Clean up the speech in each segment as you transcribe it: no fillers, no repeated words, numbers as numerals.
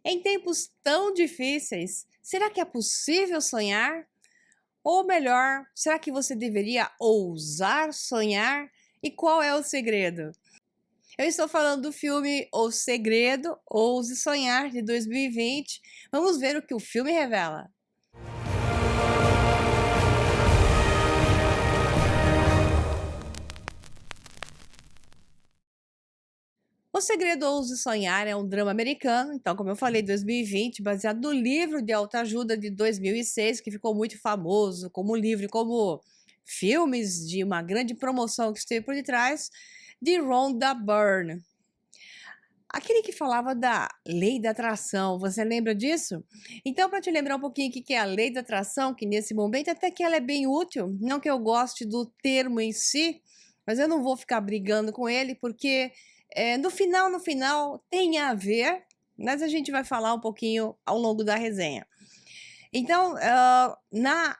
Em tempos tão difíceis, será que é possível sonhar? Ou melhor, será que você deveria ousar sonhar? E qual é o segredo? Eu estou falando do filme O Segredo, Ouse Sonhar, de 2020. Vamos ver o que o filme revela. O Segredo Ouse Sonhar é um drama americano, então, como eu falei, 2020, baseado no livro de autoajuda de 2006, que ficou muito famoso como livro e como filmes de uma grande promoção que esteve por detrás, de Rhonda Byrne. Aquele que falava da lei da atração, você lembra disso? Então, para te lembrar um pouquinho o que é a lei da atração, que nesse momento até que ela é bem útil, não que eu goste do termo em si, mas eu não vou ficar brigando com ele, porque no final tem a ver, mas a gente vai falar um pouquinho ao longo da resenha. Então,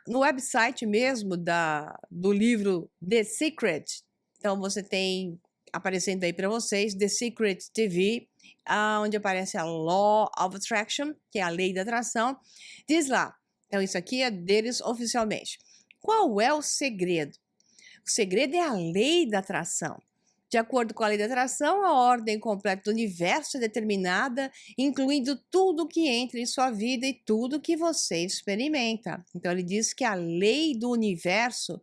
no website mesmo do livro The Secret, então você tem aparecendo aí para vocês The Secret TV, onde aparece a Law of Attraction, que é a lei da atração, diz lá, então isso aqui é deles oficialmente. Qual é o segredo? O segredo é a lei da atração. De acordo com a lei da atração, a ordem completa do universo é determinada, incluindo tudo que entra em sua vida e tudo que você experimenta. Então ele diz que a lei do universo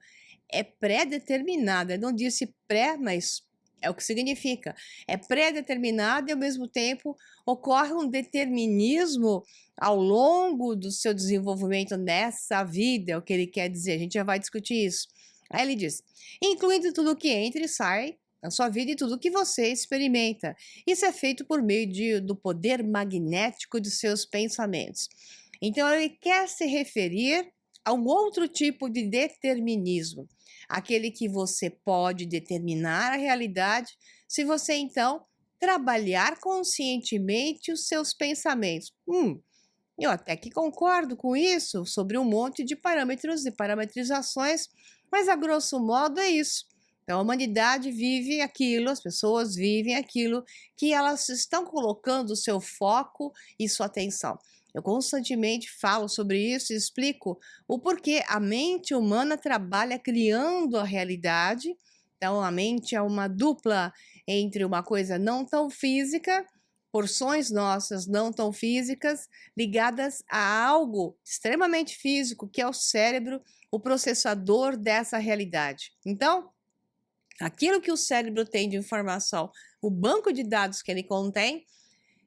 é pré-determinada. Não disse pré, mas é o que significa. É pré-determinada e, ao mesmo tempo, ocorre um determinismo ao longo do seu desenvolvimento nessa vida, é o que ele quer dizer. A gente já vai discutir isso. Aí ele diz, incluindo tudo que entra e sai na sua vida e tudo que você experimenta. Isso é feito por meio do poder magnético de seus pensamentos. Então, ele quer se referir a um outro tipo de determinismo, aquele que você pode determinar a realidade se você, então, trabalhar conscientemente os seus pensamentos. Eu até que concordo com isso, sobre um monte de parâmetros e parametrizações, mas a grosso modo é isso. Então, a humanidade vive aquilo, as pessoas vivem aquilo que elas estão colocando o seu foco e sua atenção. Eu constantemente falo sobre isso e explico o porquê a mente humana trabalha criando a realidade. Então, a mente é uma dupla entre uma coisa não tão física, porções nossas não tão físicas, ligadas a algo extremamente físico, que é o cérebro, o processador dessa realidade. Então, aquilo que o cérebro tem de informação, o banco de dados que ele contém,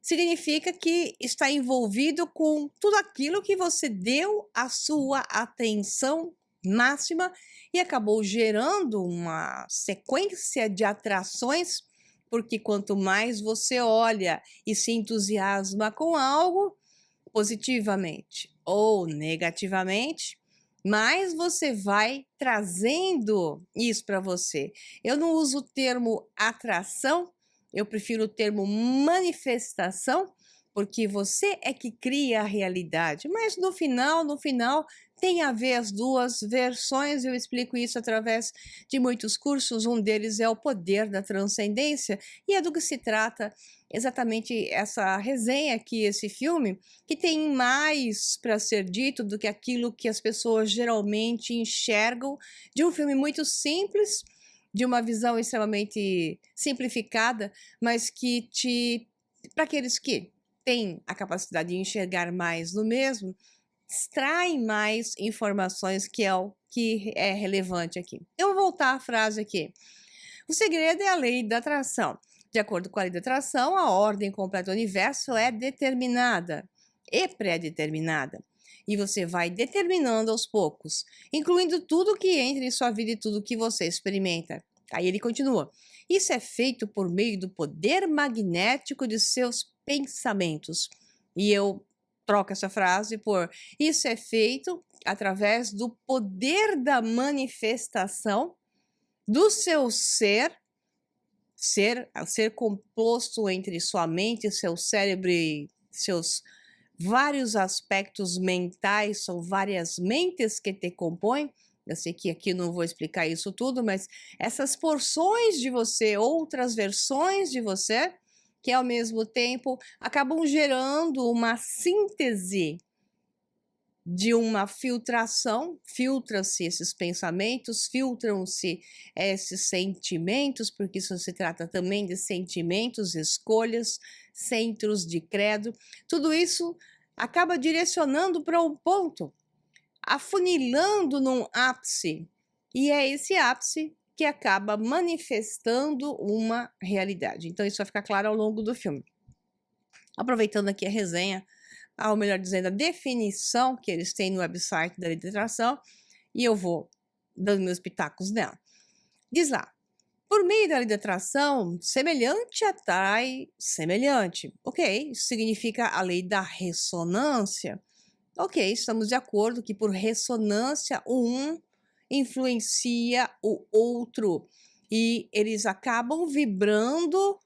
significa que está envolvido com tudo aquilo que você deu a sua atenção máxima e acabou gerando uma sequência de atrações, porque quanto mais você olha e se entusiasma com algo, positivamente ou negativamente, mais você vai trazendo isso para você. Eu não uso o termo atração, eu prefiro o termo manifestação, porque você é que cria a realidade. Mas no final, tem a ver as duas versões. Eu explico isso através de muitos cursos. Um deles é o poder da transcendência, e é do que se trata exatamente essa resenha aqui, esse filme, que tem mais para ser dito do que aquilo que as pessoas geralmente enxergam de um filme muito simples, de uma visão extremamente simplificada, mas que para aqueles que têm a capacidade de enxergar mais no mesmo, extrai mais informações, que é o que é relevante aqui. Eu vou voltar à frase aqui. O segredo é a lei da atração. De acordo com a lei da atração, a ordem completa do universo é determinada e pré-determinada. E você vai determinando aos poucos, incluindo tudo que entra em sua vida e tudo que você experimenta. Aí ele continua. Isso é feito por meio do poder magnético de seus pensamentos. E eu troco essa frase por isso é feito através do poder da manifestação do seu ser composto entre sua mente, seu cérebro e seus vários aspectos mentais, são várias mentes que te compõem. Eu sei que aqui não vou explicar isso tudo, mas essas porções de você, outras versões de você, que ao mesmo tempo acabam gerando uma síntese de uma filtração, filtram-se esses pensamentos, filtram-se esses sentimentos, porque isso se trata também de sentimentos, escolhas, centros de credo. Tudo isso acaba direcionando para um ponto, afunilando num ápice, e é esse ápice que acaba manifestando uma realidade. Então isso vai ficar claro ao longo do filme. Aproveitando aqui a resenha, ou melhor dizendo, a definição que eles têm no website da lei da atração, e eu vou dando meus pitacos nela. Diz lá, por meio da lei da atração, semelhante atrai semelhante. Ok, isso significa a lei da ressonância. Ok, estamos de acordo que por ressonância o um influencia o outro e eles acabam vibrando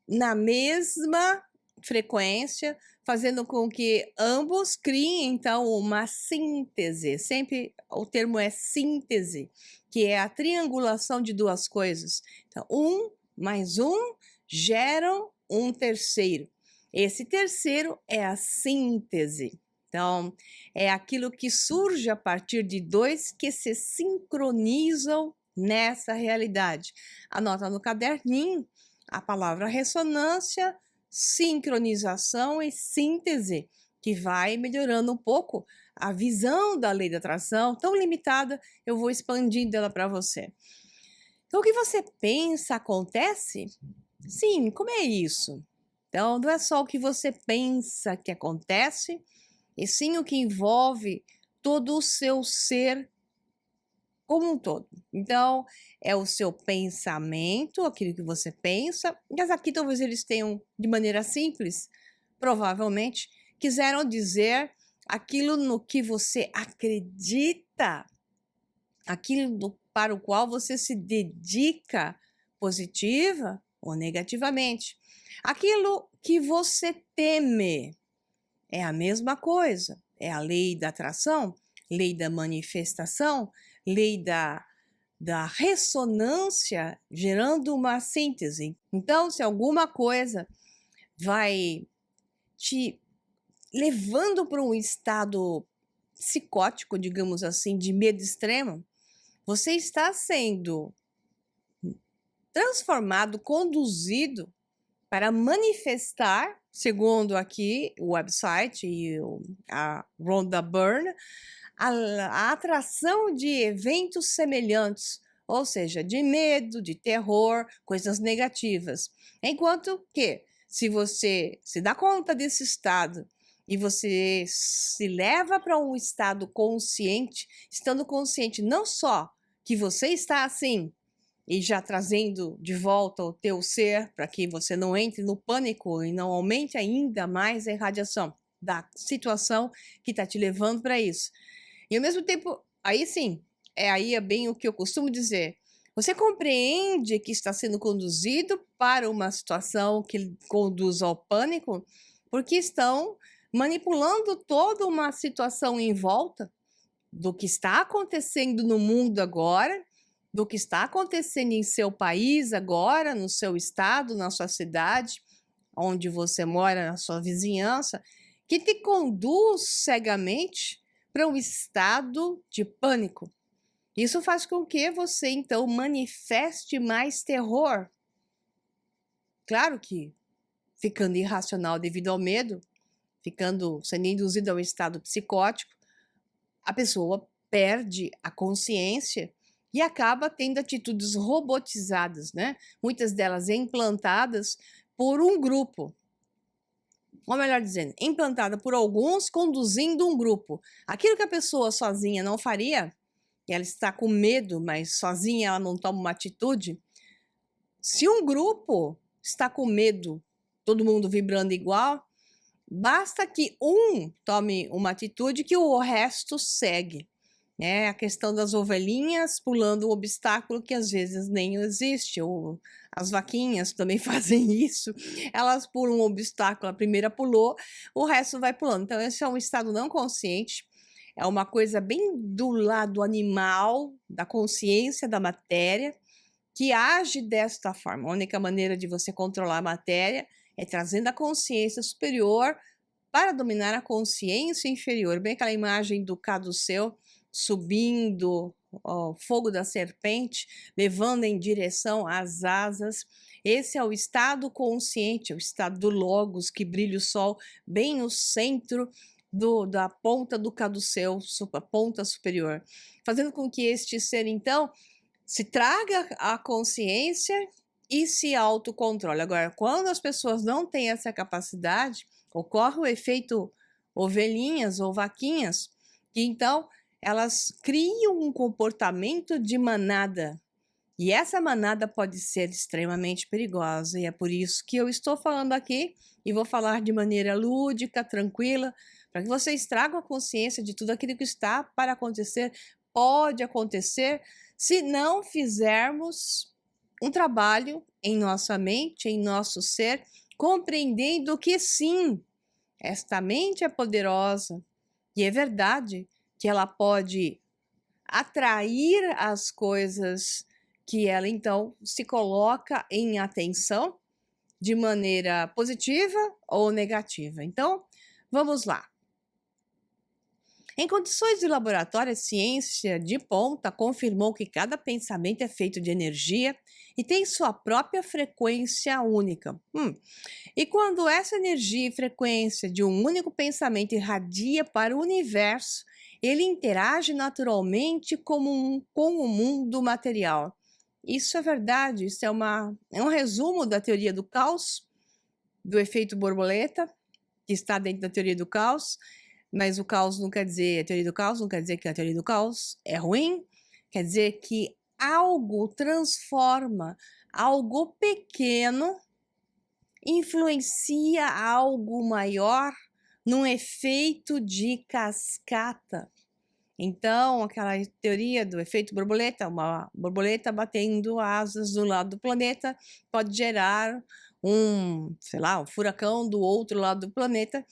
na mesma frequência, fazendo com que ambos criem então uma síntese. Sempre o termo é síntese, que é a triangulação de duas coisas. Então, um mais um geram um terceiro. Esse terceiro é a síntese. Então, é aquilo que surge a partir de dois que se sincronizam nessa realidade. Anota no caderninho a palavra ressonância, sincronização e síntese, que vai melhorando um pouco a visão da lei da atração, tão limitada, eu vou expandindo ela para você. Então, o que você pensa acontece? Sim, como é isso? Então, não é só o que você pensa que acontece, e sim o que envolve todo o seu ser como um todo. Então, é o seu pensamento, aquilo que você pensa, mas aqui talvez eles tenham, de maneira simples, provavelmente, quiseram dizer aquilo no que você acredita, aquilo para o qual você se dedica, positiva ou negativamente. Aquilo que você teme é a mesma coisa, é a lei da atração, lei da manifestação, lei da ressonância, gerando uma síntese. Então, se alguma coisa vai te levando para um estado psicótico, digamos assim, de medo extremo, você está sendo transformado, conduzido para manifestar, segundo aqui o website e a Rhonda Byrne, a atração de eventos semelhantes, ou seja, de medo, de terror, coisas negativas. Enquanto que, se você se dá conta desse estado e você se leva para um estado consciente, estando consciente não só que você está assim, e já trazendo de volta o teu ser para que você não entre no pânico e não aumente ainda mais a irradiação da situação que está te levando para isso. E ao mesmo tempo, aí sim, aí é bem o que eu costumo dizer. Você compreende que está sendo conduzido para uma situação que conduz ao pânico, porque estão manipulando toda uma situação em volta do que está acontecendo no mundo agora, do que está acontecendo em seu país agora, no seu estado, na sua cidade, onde você mora, na sua vizinhança, que te conduz cegamente para um estado de pânico. Isso faz com que você, então, manifeste mais terror. Claro que ficando irracional devido ao medo, sendo induzido a um estado psicótico, a pessoa perde a consciência e acaba tendo atitudes robotizadas, né? Muitas delas implantadas por um grupo. Ou melhor dizendo, implantada por alguns conduzindo um grupo. Aquilo que a pessoa sozinha não faria, e ela está com medo, mas sozinha ela não toma uma atitude. Se um grupo está com medo, todo mundo vibrando igual, basta que um tome uma atitude que o resto segue. É a questão das ovelhinhas pulando um obstáculo que às vezes nem existe, ou as vaquinhas também fazem isso, elas pulam um obstáculo, a primeira pulou, o resto vai pulando. Então esse é um estado não consciente, é uma coisa bem do lado animal, da consciência da matéria, que age desta forma. A única maneira de você controlar a matéria é trazendo a consciência superior para dominar a consciência inferior. Bem aquela imagem do caduceu subindo o fogo da serpente, levando em direção às asas. Esse é o estado consciente, é o estado do logos, que brilha o sol bem no centro da ponta do caduceu, a ponta superior, fazendo com que este ser, então, se traga a consciência e se autocontrole. Agora, quando as pessoas não têm essa capacidade, ocorre o efeito ovelhinhas ou vaquinhas, que então elas criam um comportamento de manada. E essa manada pode ser extremamente perigosa, e é por isso que eu estou falando aqui e vou falar de maneira lúdica, tranquila, para que vocês tragam a consciência de tudo aquilo que está para acontecer, pode acontecer, se não fizermos um trabalho em nossa mente, em nosso ser, compreendendo que sim, esta mente é poderosa e é verdade que ela pode atrair as coisas que ela então se coloca em atenção de maneira positiva ou negativa. Então, vamos lá. Em condições de laboratório, a ciência de ponta confirmou que cada pensamento é feito de energia e tem sua própria frequência única. E quando essa energia e frequência de um único pensamento irradia para o universo, ele interage naturalmente com o mundo material. Isso é verdade, isso é um resumo da teoria do caos, do efeito borboleta, que está dentro da teoria do caos, mas o caos não quer dizer, a teoria do caos não quer dizer que a teoria do caos é ruim, quer dizer que algo transforma, algo pequeno influencia algo maior num efeito de cascata. Então, aquela teoria do efeito borboleta, uma borboleta batendo asas do lado do planeta pode gerar sei lá, um furacão do outro lado do planeta.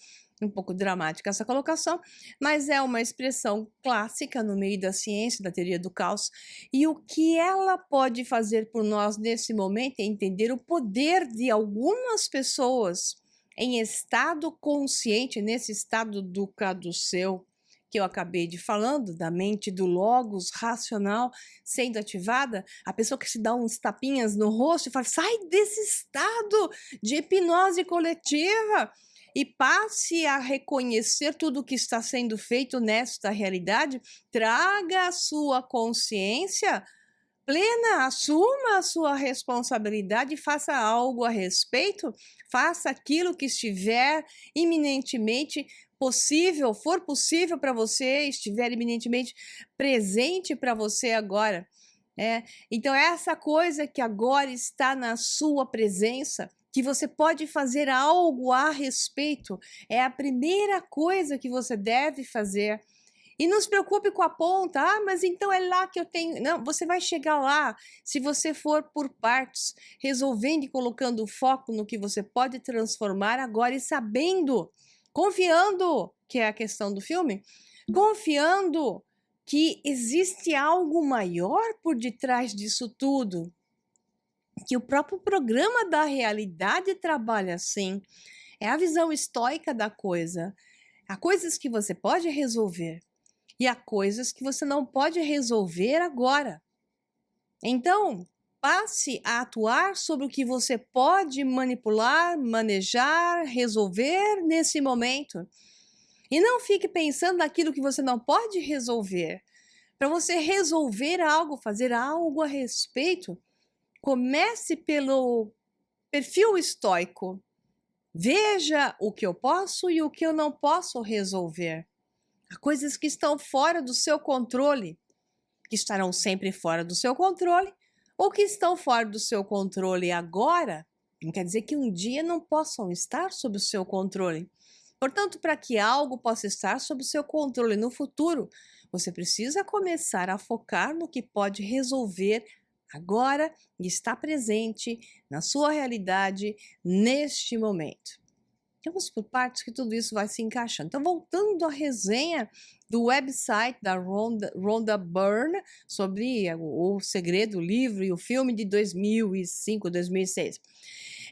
Um pouco dramática essa colocação, mas é uma expressão clássica no meio da ciência, da teoria do caos. E o que ela pode fazer por nós nesse momento é entender o poder de algumas pessoas em estado consciente, nesse estado do caduceu, que eu acabei de falando, da mente do logos racional sendo ativada, a pessoa que se dá uns tapinhas no rosto e fala, sai desse estado de hipnose coletiva e passe a reconhecer tudo o que está sendo feito nesta realidade, traga a sua consciência plena, assuma a sua responsabilidade e faça algo a respeito, faça aquilo que estiver iminentemente possível, for possível para você, estiver iminentemente presente para você agora. Então, essa coisa que agora está na sua presença, que você pode fazer algo a respeito, é a primeira coisa que você deve fazer. E não se preocupe com a ponta, mas então é lá que eu tenho. Não, você vai chegar lá se você for por partes, resolvendo e colocando o foco no que você pode transformar agora e sabendo, confiando, que é a questão do filme, confiando que existe algo maior por detrás disso tudo, que o próprio programa da realidade trabalha assim. É a visão estoica da coisa. Há coisas que você pode resolver e há coisas que você não pode resolver agora. Então, passe a atuar sobre o que você pode manipular, manejar, resolver nesse momento. E não fique pensando naquilo que você não pode resolver. Para você resolver algo, fazer algo a respeito, comece pelo perfil estoico. Veja o que eu posso e o que eu não posso resolver. Há coisas que estão fora do seu controle, que estarão sempre fora do seu controle, ou que estão fora do seu controle agora, não quer dizer que um dia não possam estar sob o seu controle. Portanto, para que algo possa estar sob o seu controle no futuro, você precisa começar a focar no que pode resolver agora e está presente na sua realidade neste momento. Vamos por partes que tudo isso vai se encaixando. Então, voltando à resenha do website da Rhonda Byrne sobre o segredo, o livro e o filme de 2005, 2006.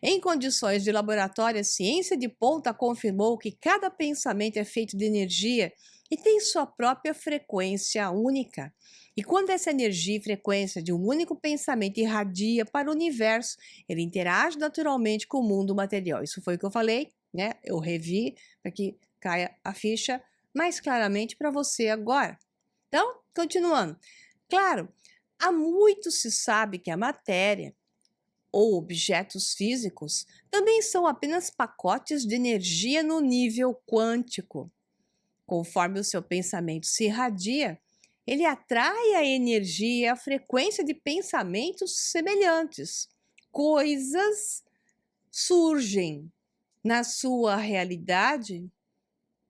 Em condições de laboratório, a ciência de ponta confirmou que cada pensamento é feito de energia e tem sua própria frequência única. E quando essa energia e frequência de um único pensamento irradia para o universo, ele interage naturalmente com o mundo material. Isso foi o que eu falei, né? Eu revi para que caia a ficha mais claramente para você agora. Então, continuando. Claro, há muito se sabe que a matéria ou objetos físicos também são apenas pacotes de energia no nível quântico. Conforme o seu pensamento se irradia, ele atrai a energia e a frequência de pensamentos semelhantes. Coisas surgem na sua realidade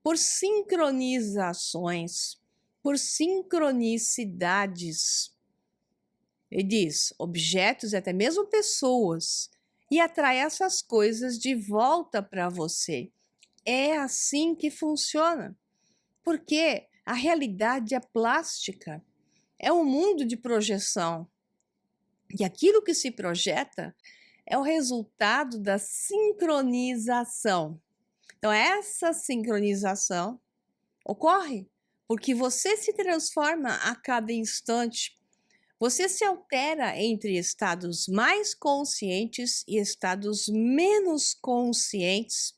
por sincronizações, por sincronicidades. Ele diz objetos e até mesmo pessoas e atrai essas coisas de volta para você. É assim que funciona. Porque a realidade é plástica, é um mundo de projeção. E aquilo que se projeta é o resultado da sincronização. Então, essa sincronização ocorre porque você se transforma a cada instante. Você se altera entre estados mais conscientes e estados menos conscientes.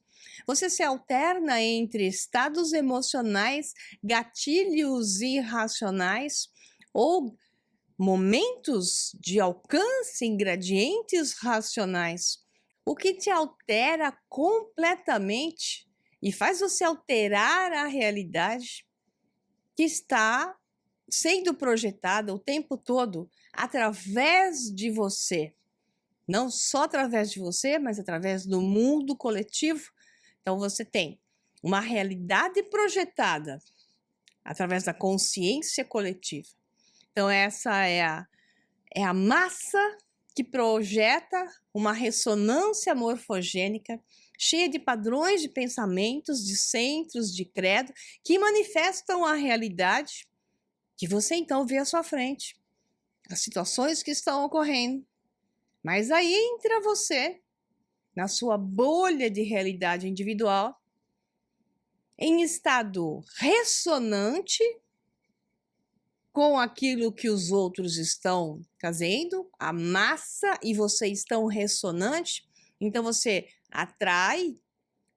Você se alterna entre estados emocionais, gatilhos irracionais ou momentos de alcance em gradientes racionais. O que te altera completamente e faz você alterar a realidade que está sendo projetada o tempo todo através de você. Não só através de você, mas através do mundo coletivo. Então você tem uma realidade projetada através da consciência coletiva. Então essa é a massa que projeta uma ressonância morfogênica cheia de padrões de pensamentos, de centros, de credo, que manifestam a realidade que você então vê à sua frente, as situações que estão ocorrendo. Mas aí entra você, na sua bolha de realidade individual, em estado ressonante com aquilo que os outros estão fazendo, a massa e você estão ressonante, então você atrai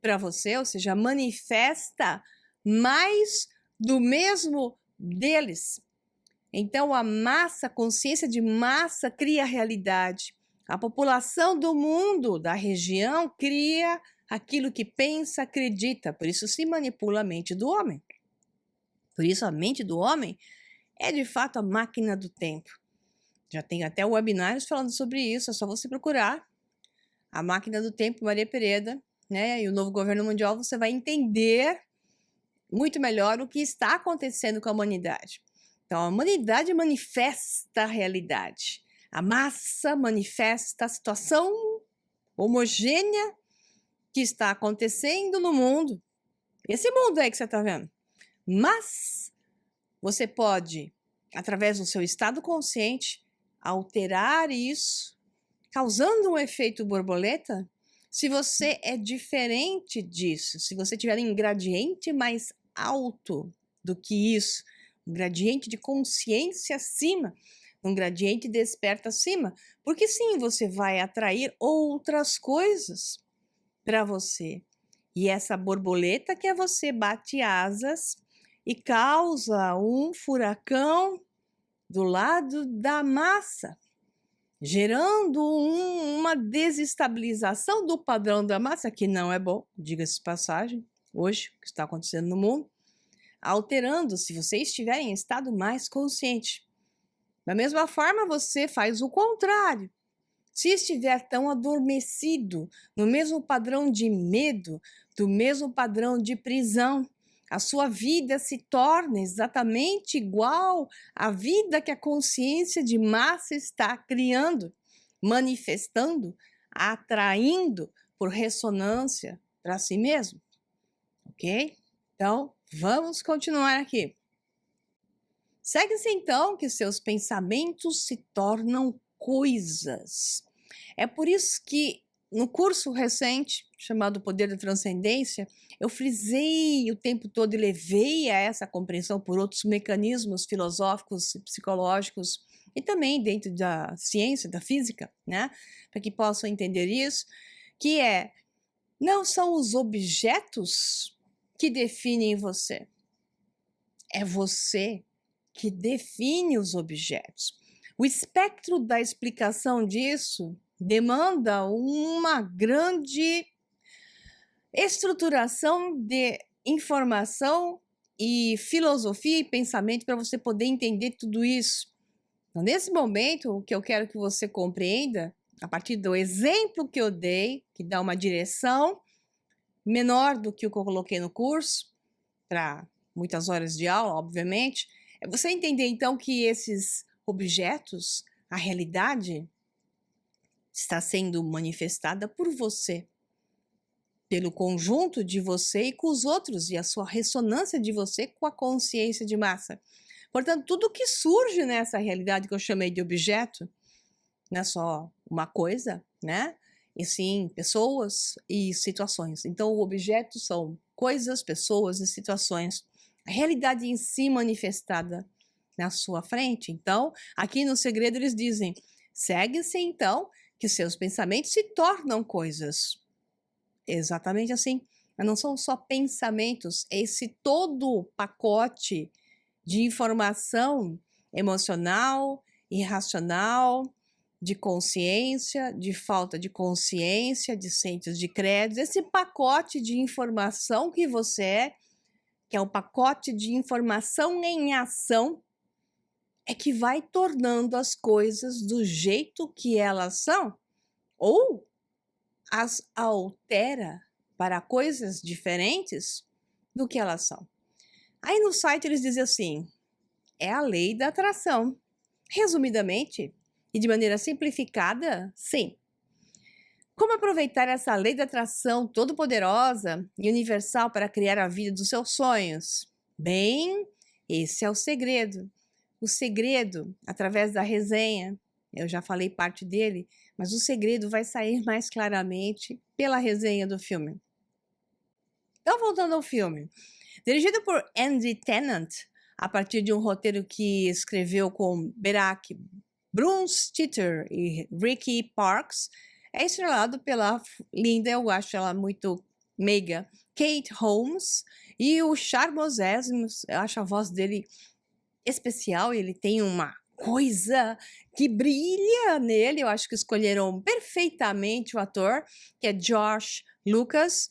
para você, ou seja, manifesta mais do mesmo deles. Então a massa, a consciência de massa cria a realidade. A população do mundo, da região, cria aquilo que pensa, acredita. Por isso se manipula a mente do homem. Por isso a mente do homem é de fato a máquina do tempo. Já tem até webinários falando sobre isso, é só você procurar a máquina do tempo, Maria Pereda, né? E o novo governo mundial, você vai entender muito melhor o que está acontecendo com a humanidade. Então, a humanidade manifesta a realidade. A massa manifesta a situação homogênea que está acontecendo no mundo. Esse mundo aí que você está vendo. Mas você pode, através do seu estado consciente, alterar isso, causando um efeito borboleta, se você é diferente disso, se você tiver um gradiente mais alto do que isso, um gradiente de consciência acima, um gradiente desperta acima, porque sim, você vai atrair outras coisas para você. E essa borboleta que é você bate asas e causa um furacão do lado da massa, gerando uma desestabilização do padrão da massa, que não é bom, diga-se de passagem, hoje, o que está acontecendo no mundo, alterando se você estiver em estado mais consciente. Da mesma forma, você faz o contrário. Se estiver tão adormecido, no mesmo padrão de medo, do mesmo padrão de prisão, a sua vida se torna exatamente igual à vida que a consciência de massa está criando, manifestando, atraindo por ressonância para si mesmo. Ok? Então, vamos continuar aqui. Segue-se então que seus pensamentos se tornam coisas. É por isso que no curso recente, chamado Poder da Transcendência, eu frisei o tempo todo e levei a essa compreensão por outros mecanismos filosóficos e psicológicos e também dentro da ciência, da física, né? Para que possam entender isso, que não são os objetos que definem você, é você que define os objetos. O espectro da explicação disso demanda uma grande estruturação de informação e filosofia e pensamento para você poder entender tudo isso. Então, nesse momento, o que eu quero que você compreenda, a partir do exemplo que eu dei, que dá uma direção menor do que o que eu coloquei no curso, para muitas horas de aula, obviamente, é você entender então que esses objetos, a realidade, está sendo manifestada por você, pelo conjunto de você e com os outros, e a sua ressonância de você com a consciência de massa. Portanto, tudo que surge nessa realidade que eu chamei de objeto, não é só uma coisa, né? E sim, pessoas e situações. Então, o objeto são coisas, pessoas e situações. A realidade em si manifestada na sua frente. Então, aqui no segredo eles dizem, segue-se então que seus pensamentos se tornam coisas. Exatamente assim. Mas não são só pensamentos, é esse todo pacote de informação emocional, irracional, de consciência, de falta de consciência, de centros de crédito, esse pacote de informação que você que é um pacote de informação em ação, é que vai tornando as coisas do jeito que elas são, ou as altera para coisas diferentes do que elas são. Aí no site eles dizem assim, é a lei da atração. Resumidamente, e de maneira simplificada, sim. Como aproveitar essa lei da atração todo-poderosa e universal para criar a vida dos seus sonhos? Bem, esse é o segredo. O segredo, através da resenha, eu já falei parte dele, mas o segredo vai sair mais claramente pela resenha do filme. Então, voltando ao filme. Dirigido por Andy Tennant, a partir de um roteiro que escreveu com Barack Brewster e Ricky Parks, é estrelado pela linda, eu acho ela muito meiga, Kate Holmes, e o charmosésimo, eu acho a voz dele especial, ele tem uma coisa que brilha nele, eu acho que escolheram perfeitamente o ator, que é Josh Lucas,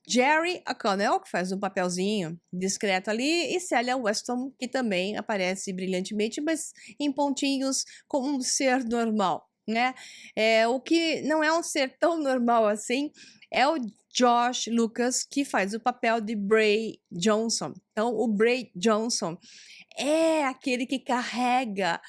Jerry O'Connell, que faz um papelzinho discreto ali, e Celia Weston, que também aparece brilhantemente, mas em pontinhos como um ser normal, né? O que não é um ser tão normal assim é o Josh Lucas, que faz o papel de Bray Johnson. Então, o Bray Johnson é aquele que carrega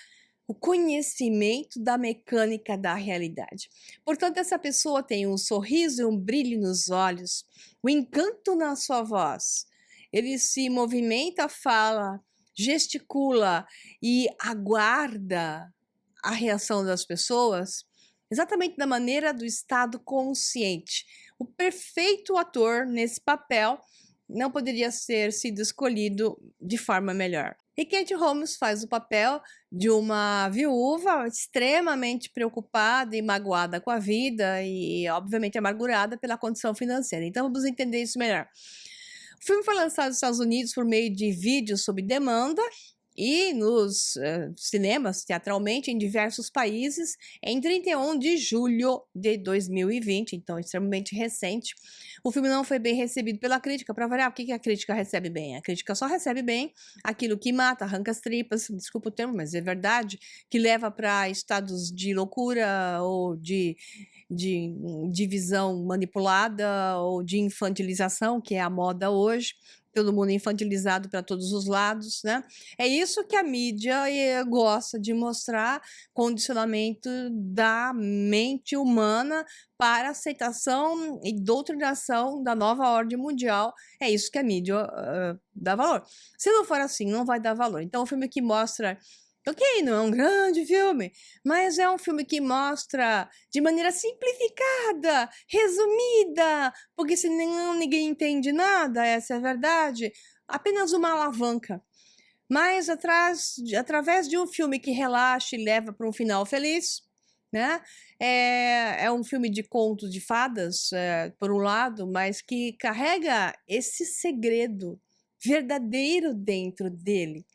o conhecimento da mecânica da realidade. Portanto, essa pessoa tem um sorriso e um brilho nos olhos, um encanto na sua voz. Ele se movimenta, fala, gesticula e aguarda a reação das pessoas exatamente da maneira do estado consciente. O perfeito ator nesse papel não poderia ter sido escolhido de forma melhor. E Kate Holmes faz o papel de uma viúva extremamente preocupada e magoada com a vida e, obviamente, amargurada pela condição financeira. Então, vamos entender isso melhor. O filme foi lançado nos Estados Unidos por meio de vídeos sob demanda e nos cinemas, teatralmente, em diversos países, em 31 de julho de 2020, então extremamente recente. O filme não foi bem recebido pela crítica. Para variar, o que a crítica recebe bem? A crítica só recebe bem aquilo que mata, arranca as tripas, desculpa o termo, mas é verdade, que leva para estados de loucura ou de divisão manipulada ou de infantilização, que é a moda hoje. Todo mundo infantilizado para todos os lados, né? É isso que a mídia gosta de mostrar, condicionamento da mente humana para aceitação e doutrinação da nova ordem mundial. É isso que a mídia dá valor. Se não for assim, não vai dar valor. Então, o filme que mostra Ok, não é um grande filme, mas é um filme que mostra de maneira simplificada, resumida, porque senão ninguém entende nada, essa é a verdade. Apenas uma alavanca. Mas através de um filme que relaxa e leva para um final feliz, né? É um filme de contos de fadas, por um lado, mas que carrega esse segredo verdadeiro dentro dele,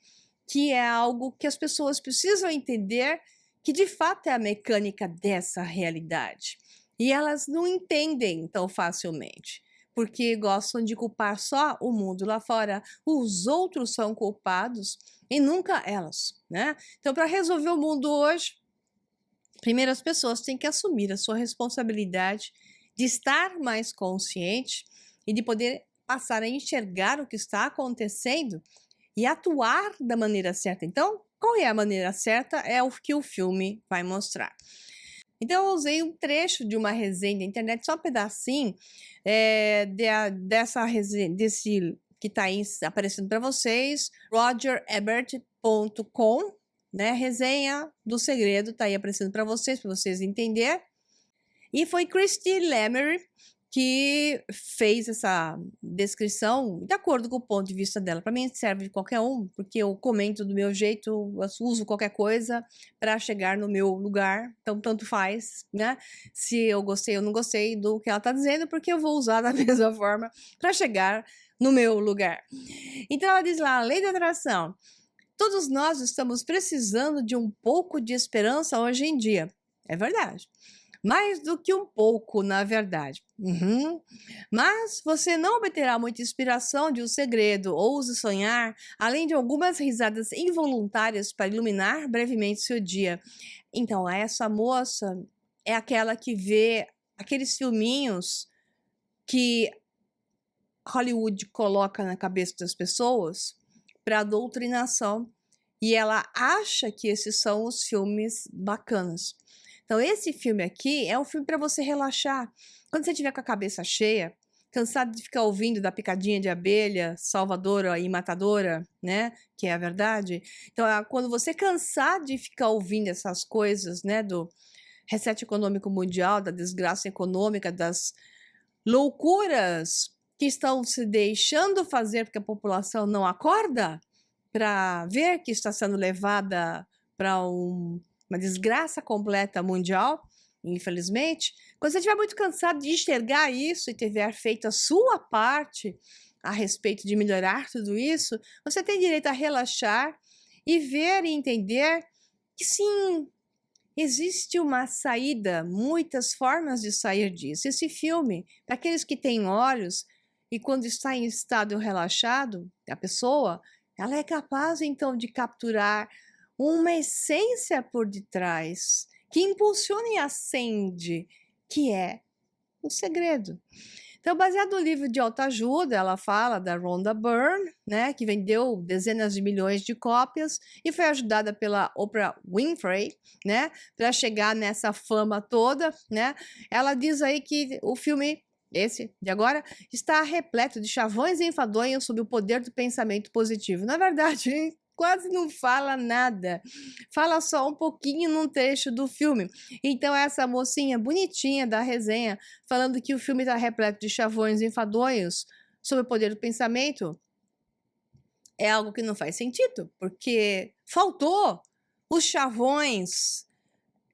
que é algo que as pessoas precisam entender, que de fato é a mecânica dessa realidade. E elas não entendem tão facilmente, porque gostam de culpar só o mundo lá fora. Os outros são culpados e nunca elas, né? Então, para resolver o mundo hoje, primeiro as pessoas têm que assumir a sua responsabilidade de estar mais consciente e de poder passar a enxergar o que está acontecendo e atuar da maneira certa. Então, qual é a maneira certa? É o que o filme vai mostrar. Então, eu usei um trecho de uma resenha da internet, só um pedacinho, dessa resenha, desse que está aí aparecendo para vocês, rogerebert.com, né? Resenha do segredo, está aí aparecendo para vocês entenderem. E foi Christy Lemery que fez essa descrição de acordo com o ponto de vista dela. Para mim serve de qualquer um, porque eu comento do meu jeito, eu uso qualquer coisa para chegar no meu lugar, então tanto faz, né? Se eu gostei ou não gostei do que ela está dizendo, porque eu vou usar da mesma forma para chegar no meu lugar. Então ela diz lá, a lei da atração. Todos nós estamos precisando de um pouco de esperança hoje em dia. É verdade. Mais do que um pouco, na verdade. Mas você não obterá muita inspiração de um segredo, ouse sonhar, além de algumas risadas involuntárias para iluminar brevemente seu dia. Então, essa moça é aquela que vê aqueles filminhos que Hollywood coloca na cabeça das pessoas para doutrinação e ela acha que esses são os filmes bacanas. Então, esse filme aqui é um filme para você relaxar. Quando você estiver com a cabeça cheia, cansado de ficar ouvindo da picadinha de abelha, salvadora e matadora, né? Que é a verdade. Então, quando você cansar de ficar ouvindo essas coisas, né? Do reset econômico mundial, da desgraça econômica, das loucuras que estão se deixando fazer porque a população não acorda para ver que está sendo levada para uma desgraça completa mundial, infelizmente. Quando você estiver muito cansado de enxergar isso e tiver feito a sua parte a respeito de melhorar tudo isso, você tem direito a relaxar e ver e entender que sim, existe uma saída, muitas formas de sair disso. Esse filme, para aqueles que têm olhos e quando está em estado relaxado, a pessoa, ela é capaz então de capturar uma essência por detrás que impulsiona e acende, que é o segredo. Então, baseado no livro de autoajuda, ela fala da Rhonda Byrne, né, que vendeu dezenas de milhões de cópias e foi ajudada pela Oprah Winfrey, né, para chegar nessa fama toda, né? Ela diz aí que o filme esse de agora está repleto de chavões e enfadonhos sob o poder do pensamento positivo. Na verdade, quase não fala nada, fala só um pouquinho num trecho do filme. Então essa mocinha bonitinha da resenha falando que o filme está repleto de chavões e enfadonhos sob o poder do pensamento é algo que não faz sentido, porque faltou os chavões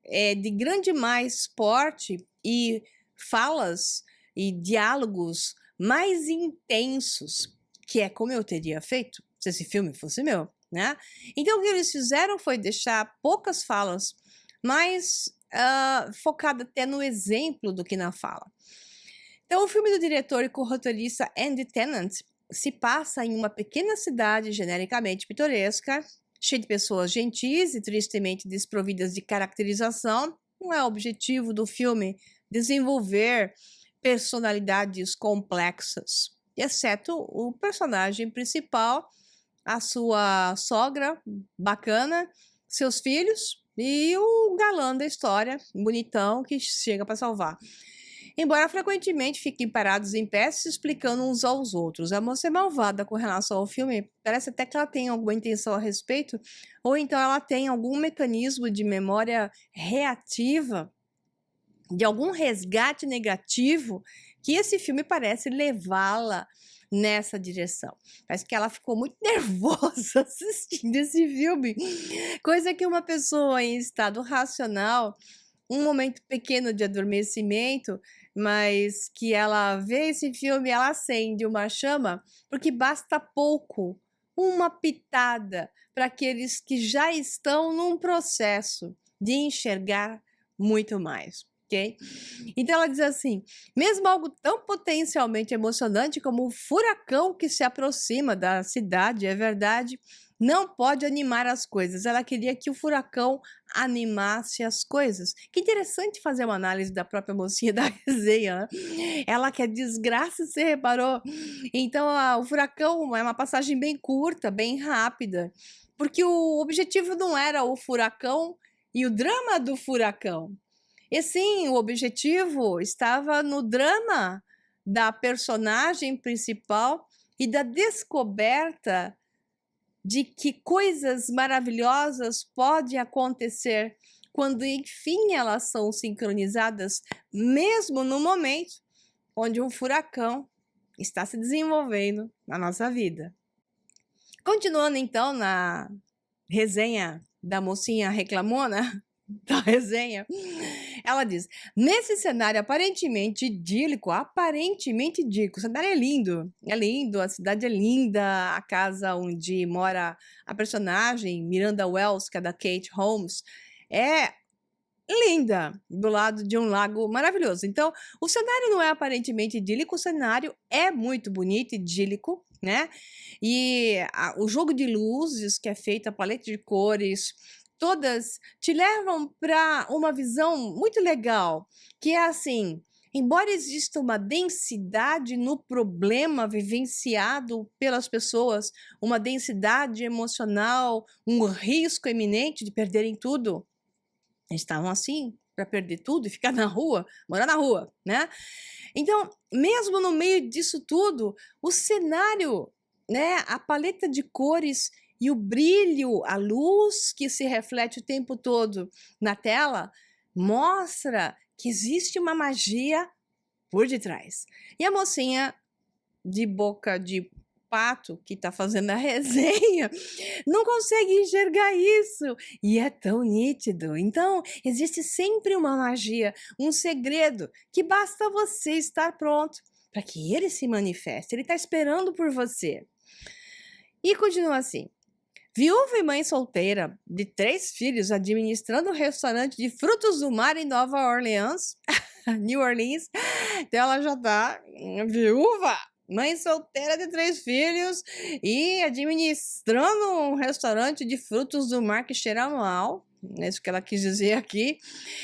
de grande mais porte e falas e diálogos mais intensos, que é como eu teria feito se esse filme fosse meu, né? Então o que eles fizeram foi deixar poucas falas, mais focada até no exemplo do que na fala. Então o filme do diretor e co-roteirista Andy Tennant se passa em uma pequena cidade genericamente pitoresca, cheia de pessoas gentis e tristemente desprovidas de caracterização. Não é o objetivo do filme desenvolver personalidades complexas, exceto o personagem principal, a sua sogra bacana, seus filhos e o galã da história, bonitão, que chega para salvar. embora frequentemente fiquem parados em pé se explicando uns aos outros. A moça é malvada com relação ao filme, parece até que ela tem alguma intenção a respeito, ou então ela tem algum mecanismo de memória reativa, de algum resgate negativo, que esse filme parece levá-la nessa direção. Parece que ela ficou muito nervosa assistindo esse filme, coisa que uma pessoa em estado racional, um momento pequeno de adormecimento, mas que ela vê esse filme, ela acende uma chama, porque basta pouco, uma pitada, para aqueles que já estão num processo de enxergar muito mais. Ok? Então ela diz assim: mesmo algo tão potencialmente emocionante como o furacão que se aproxima da cidade, é verdade, não pode animar as coisas. Ela queria que o furacão animasse as coisas. Que interessante fazer uma análise da própria mocinha da resenha, né? Ela quer desgraça, você reparou? Então o furacão é uma passagem bem curta, bem rápida, porque o objetivo não era o furacão e o drama do furacão. E sim, o objetivo estava no drama da personagem principal e da descoberta de que coisas maravilhosas podem acontecer quando, enfim, elas são sincronizadas, mesmo no momento onde um furacão está se desenvolvendo na nossa vida. Continuando, então, na resenha da mocinha reclamona, da resenha, ela diz: nesse cenário aparentemente idílico, o cenário é lindo, a cidade é linda, a casa onde mora a personagem Miranda Wells, que é da Kate Holmes, é linda, do lado de um lago maravilhoso. Então, o cenário não é aparentemente idílico, o cenário é muito bonito, idílico, né? E o jogo de luzes que é feito, a paleta de cores, todas te levam para uma visão muito legal, que é assim: embora exista uma densidade no problema vivenciado pelas pessoas, uma densidade emocional, um risco iminente de perderem tudo, eles estavam assim para perder tudo e ficar na rua, morar na rua, né? Então, mesmo no meio disso tudo, o cenário, né, a paleta de cores e o brilho, a luz que se reflete o tempo todo na tela, mostra que existe uma magia por detrás. E a mocinha de boca de pato que está fazendo a resenha não consegue enxergar isso, e é tão nítido. Então, existe sempre uma magia, um segredo, que basta você estar pronto para que ele se manifeste. Ele está esperando por você. E continua assim: viúva e mãe solteira de 3 filhos, administrando um restaurante de frutos do mar em Nova Orleans, New Orleans. Então ela já tá viúva, mãe solteira de 3 filhos e administrando um restaurante de frutos do mar que cheira mal. É isso que ela quis dizer aqui.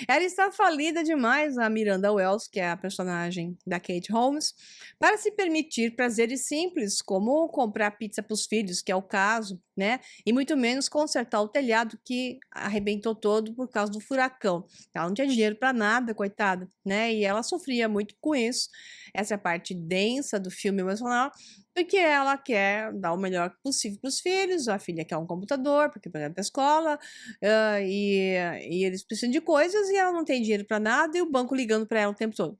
Ela está falida demais, a Miranda Wells, que é a personagem da Kate Holmes, para se permitir prazeres simples, como comprar pizza para os filhos, que é o caso, né? E muito menos consertar o telhado que arrebentou todo por causa do furacão. Ela não tinha dinheiro para nada, coitada, né? E ela sofria muito com isso. Essa é a parte densa do filme emocional, porque ela quer dar o melhor possível para os filhos, a filha quer um computador, porque vai para a escola, e eles precisam de coisas e ela não tem dinheiro para nada e o banco ligando para ela o tempo todo.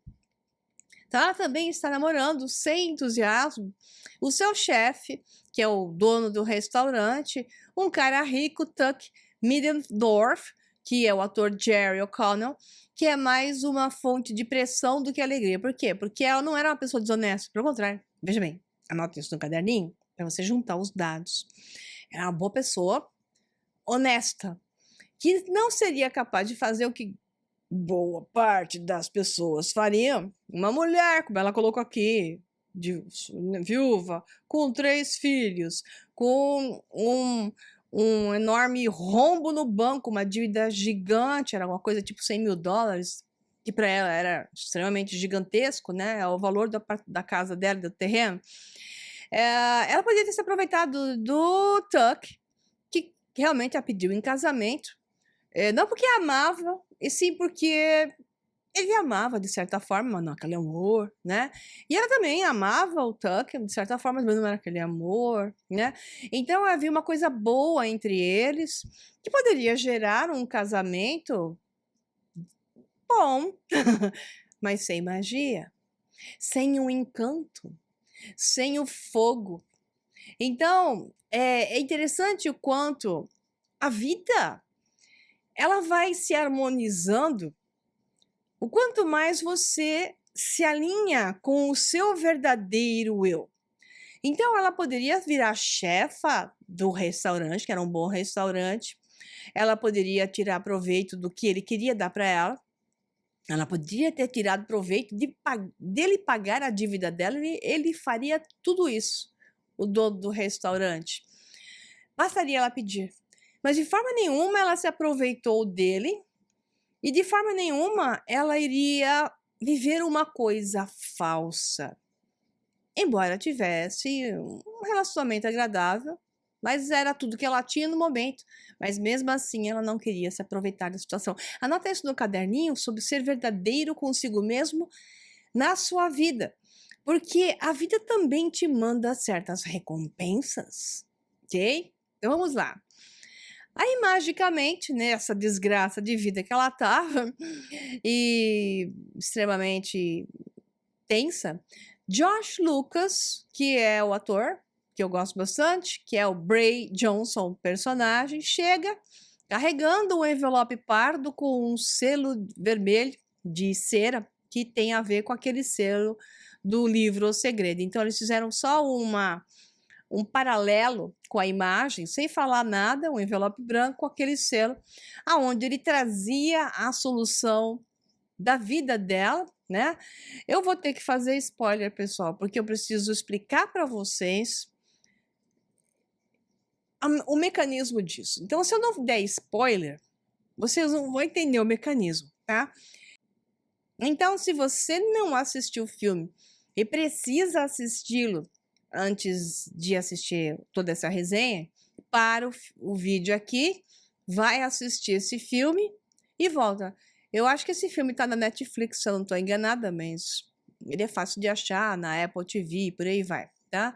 Então ela também está namorando sem entusiasmo o seu chefe, que é o dono do restaurante, um cara rico, Tuck Middendorf, que é o ator Jerry O'Connell, que é mais uma fonte de pressão do que alegria. Por quê? Porque ela não era uma pessoa desonesta, pelo contrário. Veja bem, anota isso no caderninho para você juntar os dados. Era uma boa pessoa, honesta, que não seria capaz de fazer o que boa parte das pessoas fariam. Uma mulher, como ela colocou aqui, viúva, com 3 filhos, com um enorme rombo no banco, uma dívida gigante, era uma coisa tipo $100 mil, que para ela era extremamente gigantesco, né? É o valor da casa dela, do terreno. Ela podia ter se aproveitado do Tuck, que realmente a pediu em casamento, não porque amava, e sim porque ele amava de certa forma, mas não aquele amor, né. E ela também amava o Tucker de certa forma, mas não era aquele amor, né. Então havia uma coisa boa entre eles, que poderia gerar um casamento bom, mas sem magia, sem o encanto, sem o fogo. Então, é interessante o quanto a vida, ela vai se harmonizando o quanto mais você se alinha com o seu verdadeiro eu. Então ela poderia virar chefa do restaurante, que era um bom restaurante, ela poderia tirar proveito do que ele queria dar para ela poderia ter tirado proveito dele pagar a dívida dela, ele faria tudo isso, o dono do restaurante. Bastaria ela pedir. Mas de forma nenhuma ela se aproveitou dele e de forma nenhuma ela iria viver uma coisa falsa. Embora tivesse um relacionamento agradável, mas era tudo que ela tinha no momento. Mas mesmo assim ela não queria se aproveitar da situação. Anota isso no caderninho sobre ser verdadeiro consigo mesmo na sua vida. Porque a vida também te manda certas recompensas, ok? Então vamos lá. Aí, magicamente, nessa desgraça de vida que ela estava, e extremamente tensa, Josh Lucas, que é o ator, que eu gosto bastante, que é o Bray Johnson, personagem, chega carregando um envelope pardo com um selo vermelho de cera, que tem a ver com aquele selo do livro O Segredo. Então, eles fizeram só um paralelo com a imagem, sem falar nada, um envelope branco com aquele selo, aonde ele trazia a solução da vida dela, né? Eu vou ter que fazer spoiler, pessoal, porque eu preciso explicar para vocês o mecanismo disso. Então, se eu não der spoiler, vocês não vão entender o mecanismo, tá? Então, se você não assistiu o filme e precisa assisti-lo antes de assistir toda essa resenha, para o vídeo aqui, vai assistir esse filme e volta. Eu acho que esse filme está na Netflix, se eu não estou enganada, mas ele é fácil de achar, na Apple TV, por aí vai, tá?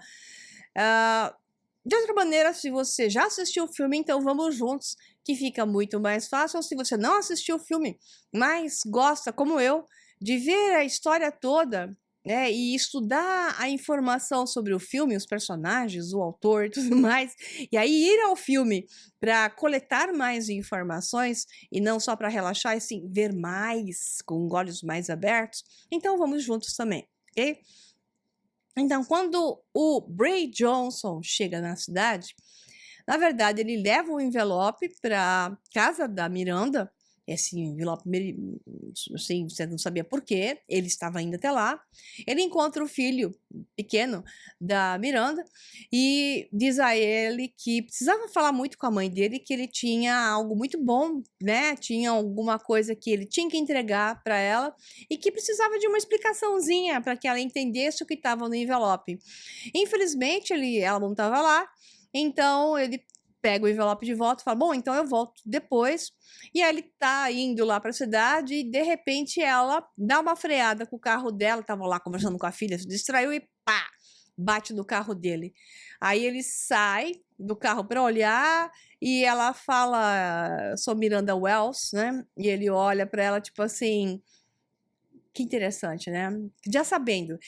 De outra maneira, se você já assistiu o filme, então vamos juntos, que fica muito mais fácil. Ou se você não assistiu o filme, mas gosta, como eu, de ver a história toda, né, e estudar a informação sobre o filme, os personagens, o autor e tudo mais, e aí ir ao filme para coletar mais informações e não só para relaxar, e sim ver mais, com olhos mais abertos, então vamos juntos também, ok? Então, quando o Bray Johnson chega na cidade, na verdade, ele leva um envelope para casa da Miranda. Esse envelope, assim, você não sabia por quê, ele estava indo até lá. Ele encontra o filho pequeno da Miranda e diz a ele que precisava falar muito com a mãe dele, que ele tinha algo muito bom, né? Tinha alguma coisa que ele tinha que entregar para ela e que precisava de uma explicaçãozinha para que ela entendesse o que estava no envelope. Infelizmente, ela não estava lá, então ele pega o envelope de volta e fala, bom, então eu volto depois. E aí ele tá indo lá para a cidade e de repente ela dá uma freada com o carro dela, tava lá conversando com a filha, se distraiu e pá, bate no carro dele. Aí ele sai do carro para olhar e ela fala, sou Miranda Wells, né? E ele olha para ela tipo assim, que interessante, né? Já sabendo.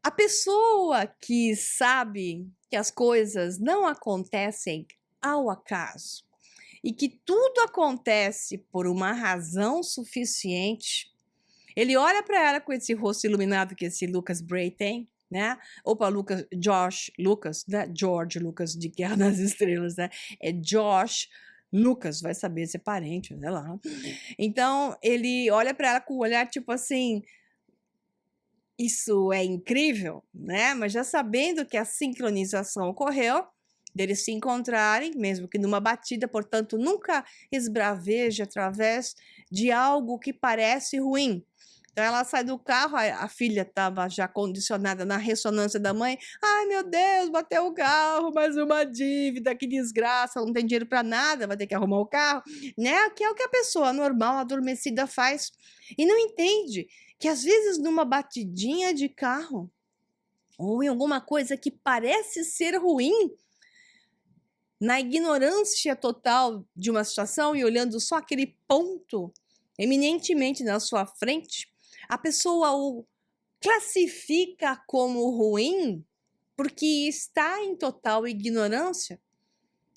A pessoa que sabe que as coisas não acontecem ao acaso e que tudo acontece por uma razão suficiente, ele olha para ela com esse rosto iluminado que esse Lucas Bray tem, né? Opa, Josh Lucas, né? George Lucas de Guerra nas Estrelas, né? É Josh Lucas, vai saber se é parente, sei lá. Então, ele olha para ela com um olhar tipo assim, isso é incrível, né? Mas já sabendo que a sincronização ocorreu, deles se encontrarem, mesmo que numa batida, portanto, nunca esbraveje através de algo que parece ruim. Então ela sai do carro, a filha estava já condicionada na ressonância da mãe. Ai, meu Deus, bateu o carro, mais uma dívida, que desgraça, não tem dinheiro para nada, vai ter que arrumar o carro, né? Que é o que a pessoa normal, adormecida faz. E não entende que às vezes numa batidinha de carro, ou em alguma coisa que parece ser ruim, na ignorância total de uma situação e olhando só aquele ponto eminentemente na sua frente, a pessoa o classifica como ruim porque está em total ignorância